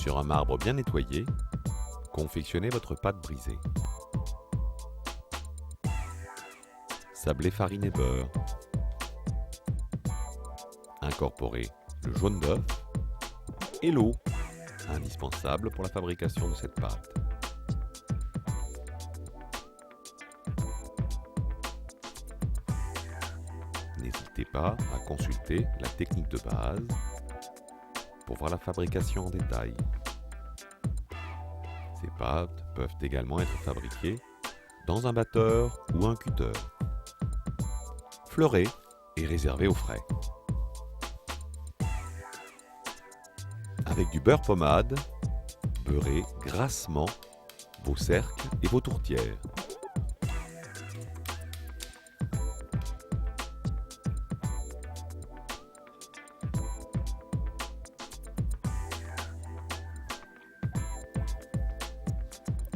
Sur un marbre bien nettoyé, confectionnez votre pâte brisée. Sablez farine et beurre. Incorporez le jaune d'œuf et l'eau, indispensable pour la fabrication de cette pâte. N'hésitez pas à consulter la technique de base pour voir la fabrication en détail. Ces pâtes peuvent également être fabriquées dans un batteur ou un cutter. Fleurez et réservez au frais. Avec du beurre pommade, beurrez grassement vos cercles et vos tourtières.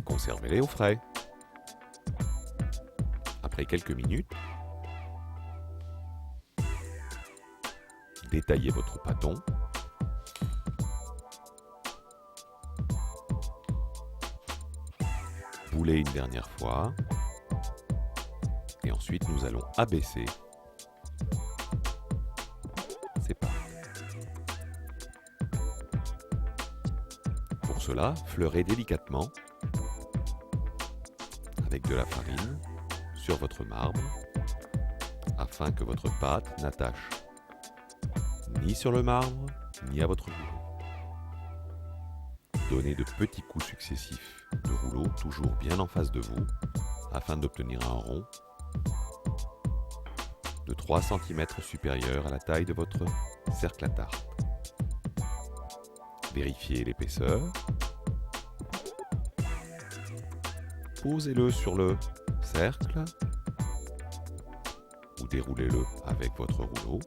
Conservez-les au frais. Après quelques minutes, détaillez votre pâton. Boulez une dernière fois. Et ensuite, nous allons abaisser ces pâtes. Pour cela, fleurez délicatement avec de la farine sur votre marbre afin que votre pâte n'attache ni sur le marbre ni à votre rouleau. Donnez de petits coups successifs de rouleau toujours bien en face de vous afin d'obtenir un rond de 3 cm supérieur à la taille de votre cercle à tarte. Vérifiez l'épaisseur. Posez-le sur le cercle ou déroulez-le avec votre rouleau.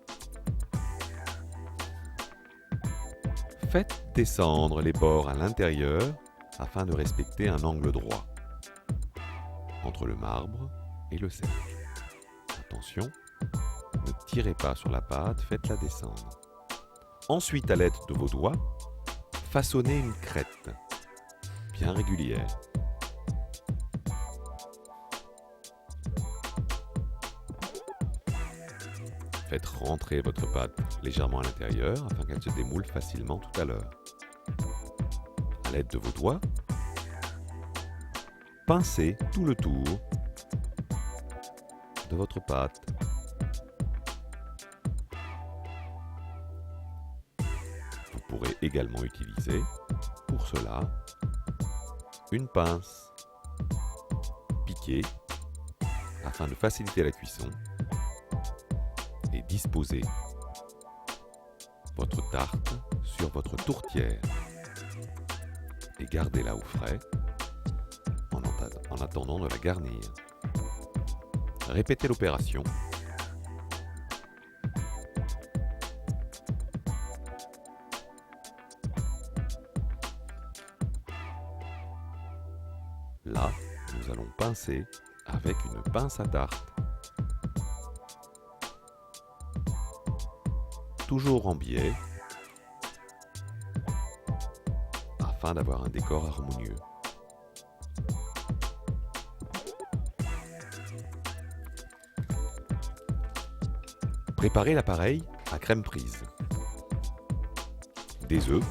Faites descendre les bords à l'intérieur afin de respecter un angle droit entre le marbre et le cercle. Attention, ne tirez pas sur la pâte, faites-la descendre. Ensuite, à l'aide de vos doigts, façonnez une crête bien régulière. Faites rentrer votre pâte légèrement à l'intérieur afin qu'elle se démoule facilement tout à l'heure. À l'aide de vos doigts, pincez tout le tour de votre pâte. Vous pourrez également utiliser, pour cela, une pince piquée afin de faciliter la cuisson et disposer votre tarte sur votre tourtière et gardez-la au frais en attendant de la garnir. Répétez l'opération. Là, nous allons pincer avec une pince à tarte. Toujours en biais, afin d'avoir un décor harmonieux. Préparez l'appareil à crème prise. Des œufs,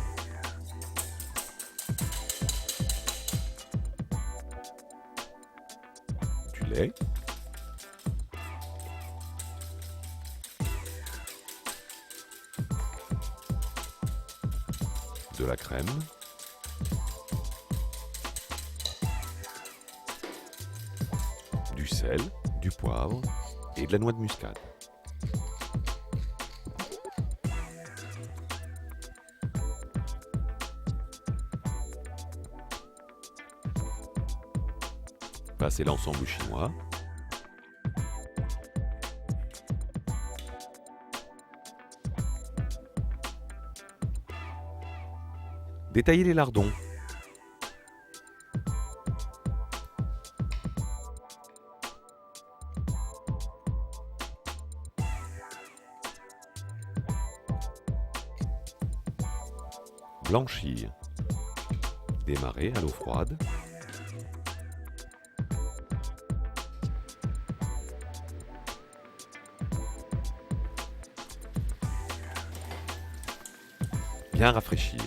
du lait, de la crème, du sel, du poivre et de la noix de muscade. Passez l'ensemble chinois. Détaillez les lardons. Blanchir. démarrer à l'eau froide. Bien rafraîchir.